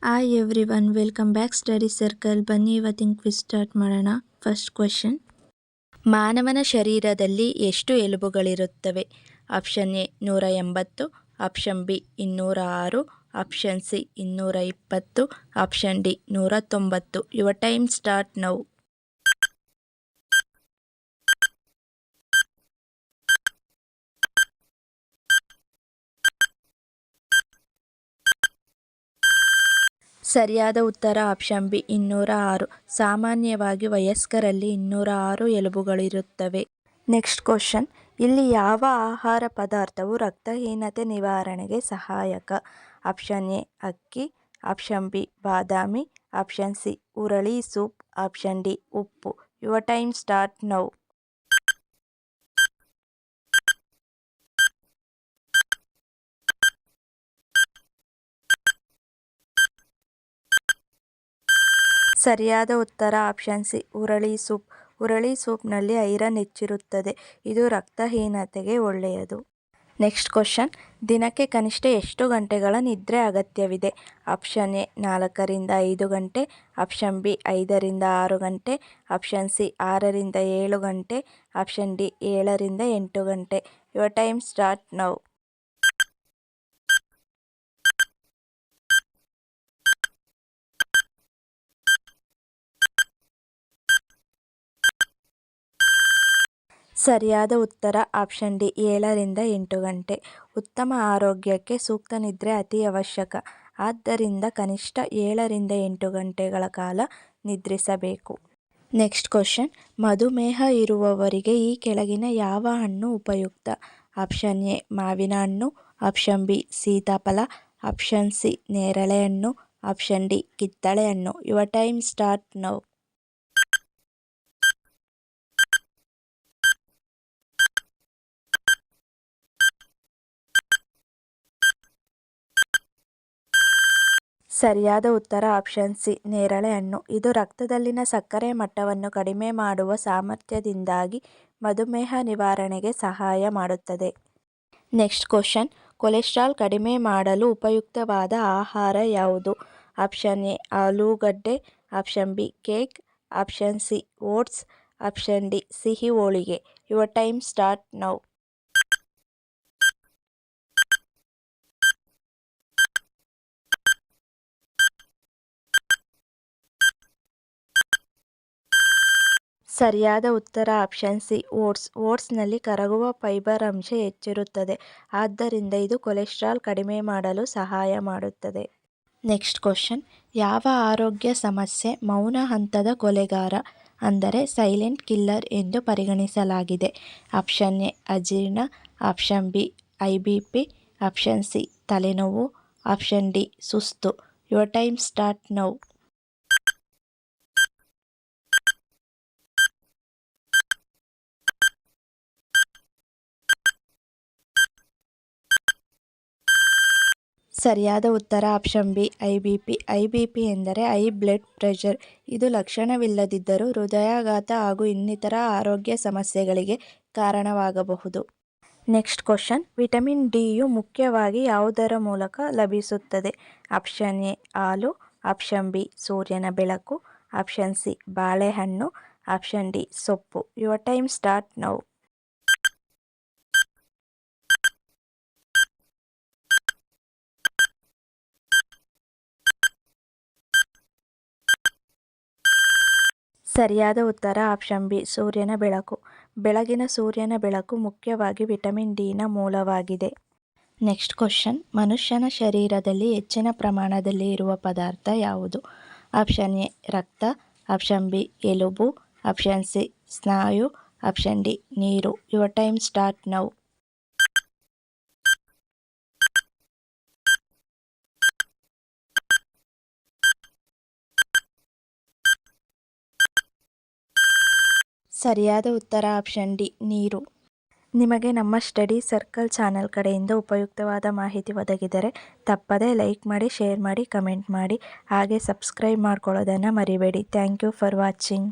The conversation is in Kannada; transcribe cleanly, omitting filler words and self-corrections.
Hi everyone, welcome back study circle. ಬನ್ನಿ ಇವತ್ತಿನ ಕ್ವಿಜ್ ಸ್ಟಾರ್ಟ್ ಮಾಡೋಣ. ಫಸ್ಟ್ ಕ್ವೆಶ್ಚನ್, ಮಾನವನ ಶರೀರದಲ್ಲಿ ಎಷ್ಟು ಎಲುಬುಗಳಿರುತ್ತವೆ? Option A 180, option B 206, option C 220, option D 190. Your time start now. ಸರಿಯಾದ ಉತ್ತರ ಆಪ್ಷನ್ ಬಿ 206. ಸಾಮಾನ್ಯವಾಗಿ ವಯಸ್ಕರಲ್ಲಿ 206 ಎಲುಬುಗಳಿರುತ್ತವೆ. ನೆಕ್ಸ್ಟ್ ಕ್ವಶನ್, ಇಲ್ಲಿ ಯಾವ ಆಹಾರ ಪದಾರ್ಥವು ರಕ್ತಹೀನತೆ ನಿವಾರಣೆಗೆ ಸಹಾಯಕ? ಆಪ್ಷನ್ ಎ ಅಕ್ಕಿ, ಆಪ್ಷನ್ ಬಿ ಬಾದಾಮಿ, ಆಪ್ಷನ್ ಸಿ ಹುರಳಿ ಸೂಪ್, ಆಪ್ಷನ್ ಡಿ ಉಪ್ಪು. Your time start now. ಸರಿಯಾದ ಉತ್ತರ ಆಪ್ಷನ್ ಸಿ ಹುರಳಿ ಸೂಪ್. ಹುರಳಿ ಸೂಪ್ನಲ್ಲಿ ಐರನ್ ಹೆಚ್ಚಿರುತ್ತದೆ. ಇದು ರಕ್ತಹೀನತೆಗೆ ಒಳ್ಳೆಯದು. ನೆಕ್ಸ್ಟ್ ಕ್ವಶನ್, ದಿನಕ್ಕೆ ಕನಿಷ್ಠ ಎಷ್ಟು ಗಂಟೆಗಳ ನಿದ್ರೆ ಅಗತ್ಯವಿದೆ? ಆಪ್ಷನ್ ಎ 4ರಿಂದ 5 ಗಂಟೆ, ಆಪ್ಷನ್ ಬಿ 5ರಿಂದ 6 ಗಂಟೆ, ಆಪ್ಷನ್ ಸಿ 6ರಿಂದ 7 ಗಂಟೆ, ಆಪ್ಷನ್ ಡಿ 7ರಿಂದ 8 ಗಂಟೆ. Your time start now. ಸರಿಯಾದ ಉತ್ತರ ಆಪ್ಷನ್ ಡಿ 7ರಿಂದ 8 ಗಂಟೆ. ಉತ್ತಮ ಆರೋಗ್ಯಕ್ಕೆ ಸೂಕ್ತ ನಿದ್ರೆ ಅತಿ ಅವಶ್ಯಕ. ಆದ್ದರಿಂದ ಕನಿಷ್ಠ 7ರಿಂದ 8 ಗಂಟೆಗಳ ಕಾಲ ನಿದ್ರಿಸಬೇಕು. ನೆಕ್ಸ್ಟ್ ಕ್ವಶನ್, ಮಧುಮೇಹ ಇರುವವರಿಗೆ ಈ ಕೆಳಗಿನ ಯಾವ ಹಣ್ಣು ಉಪಯುಕ್ತ? ಆಪ್ಷನ್ ಎ ಮಾವಿನ ಹಣ್ಣು, ಆಪ್ಷನ್ ಬಿ ಸೀತಾಫಲ, ಆಪ್ಷನ್ ಸಿ ನೇರಳೆ ಹಣ್ಣು, ಆಪ್ಷನ್ ಡಿ ಕಿತ್ತಳೆ ಹಣ್ಣು. Your time start now. ಸರಿಯಾದ ಉತ್ತರ ಆಪ್ಷನ್ ಸಿ ನೇರಳೆ ಹಣ್ಣು. ಇದು ರಕ್ತದಲ್ಲಿನ ಸಕ್ಕರೆ ಮಟ್ಟವನ್ನು ಕಡಿಮೆ ಮಾಡುವ ಸಾಮರ್ಥ್ಯದಿಂದಾಗಿ ಮಧುಮೇಹ ನಿವಾರಣೆಗೆ ಸಹಾಯ ಮಾಡುತ್ತದೆ. ನೆಕ್ಸ್ಟ್ ಕ್ವಶನ್, ಕೊಲೆಸ್ಟ್ರಾಲ್ ಕಡಿಮೆ ಮಾಡಲು ಉಪಯುಕ್ತವಾದ ಆಹಾರ ಯಾವುದು? ಆಪ್ಷನ್ ಎ ಆಲೂಗಡ್ಡೆ, option B cake, option C oats, option D ಸಿಹಿ ಹೋಳಿಗೆ. Your time start now. ಸರಿಯಾದ ಉತ್ತರ ಆಪ್ಷನ್ ಸಿ ಓಟ್ಸ್. ಓಟ್ಸ್ನಲ್ಲಿ ಕರಗುವ ಫೈಬರ್ ಅಂಶ ಹೆಚ್ಚಿರುತ್ತದೆ. ಆದ್ದರಿಂದ ಇದು ಕೊಲೆಸ್ಟ್ರಾಲ್ ಕಡಿಮೆ ಮಾಡಲು ಸಹಾಯ ಮಾಡುತ್ತದೆ. ನೆಕ್ಸ್ಟ್ ಕ್ವಶನ್, ಯಾವ ಆರೋಗ್ಯ ಸಮಸ್ಯೆ ಮೌನ ಹಂತದ ಕೊಲೆಗಾರ ಅಂದರೆ ಸೈಲೆಂಟ್ ಕಿಲ್ಲರ್ ಎಂದು ಪರಿಗಣಿಸಲಾಗಿದೆ? ಆಪ್ಷನ್ ಎ ಅಜೀರ್ಣ, option B IBP, option C ತಲೆನೋವು, ಆಪ್ಷನ್ ಡಿ ಸುಸ್ತು. Your time start now. ಸರಿಯಾದ ಉತ್ತರ ಆಪ್ಷನ್ ಬಿ IBP. IBP ಎಂದರೆ ಹೈ ಬ್ಲಡ್ ಪ್ರೆಷರ್. ಇದು ಲಕ್ಷಣವಿಲ್ಲದಿದ್ದರೂ ಹೃದಯಾಘಾತ ಹಾಗೂ ಇನ್ನಿತರ ಆರೋಗ್ಯ ಸಮಸ್ಯೆಗಳಿಗೆ ಕಾರಣವಾಗಬಹುದು. ನೆಕ್ಸ್ಟ್ ಕ್ವಶನ್, ವಿಟಮಿನ್ ಡಿ ಯು ಮುಖ್ಯವಾಗಿ ಯಾವುದರ ಮೂಲಕ ಲಭಿಸುತ್ತದೆ? ಆಪ್ಷನ್ ಎ ಹಾಲು, ಆಪ್ಷನ್ ಬಿ ಸೂರ್ಯನ ಬೆಳಕು, ಆಪ್ಷನ್ ಸಿ ಬಾಳೆಹಣ್ಣು, ಆಪ್ಷನ್ ಡಿ ಸೊಪ್ಪು. Your time start now. ಸರಿಯಾದ ಉತ್ತರ ಆಪ್ಷನ್ ಬಿ ಸೂರ್ಯನ ಬೆಳಕು. ಬೆಳಗಿನ ಸೂರ್ಯನ ಬೆಳಕು ಮುಖ್ಯವಾಗಿ ವಿಟಮಿನ್ ಡಿ ನ ಮೂಲವಾಗಿದೆ. ನೆಕ್ಸ್ಟ್ ಕ್ವಶನ್, ಮನುಷ್ಯನ ಶರೀರದಲ್ಲಿ ಹೆಚ್ಚಿನ ಪ್ರಮಾಣದಲ್ಲಿ ಇರುವ ಪದಾರ್ಥ ಯಾವುದು? ಆಪ್ಷನ್ ಎ ರಕ್ತ, ಆಪ್ಷನ್ ಬಿ ಎಲುಬು, ಆಪ್ಷನ್ ಸಿ ಸ್ನಾಯು, ಆಪ್ಷನ್ ಡಿ ನೀರು. Your time start now. ಸರಿಯಾದ ಉತ್ತರ ಆಪ್ಷನ್ ಡಿ ನೀರು. ನಿಮಗೆ ನಮ್ಮ ಸ್ಟಡಿ ಸರ್ಕಲ್ ಚಾನೆಲ್ ಕಡೆಯಿಂದ ಉಪಯುಕ್ತವಾದ ಮಾಹಿತಿ ಒದಗಿದರೆ ತಪ್ಪದೇ ಲೈಕ್ ಮಾಡಿ, ಶೇರ್ ಮಾಡಿ, ಕಮೆಂಟ್ ಮಾಡಿ, ಹಾಗೆ ಸಬ್ಸ್ಕ್ರೈಬ್ ಮಾಡ್ಕೊಳ್ಳೋದನ್ನು ಮರಿಬೇಡಿ. Thank you for watching.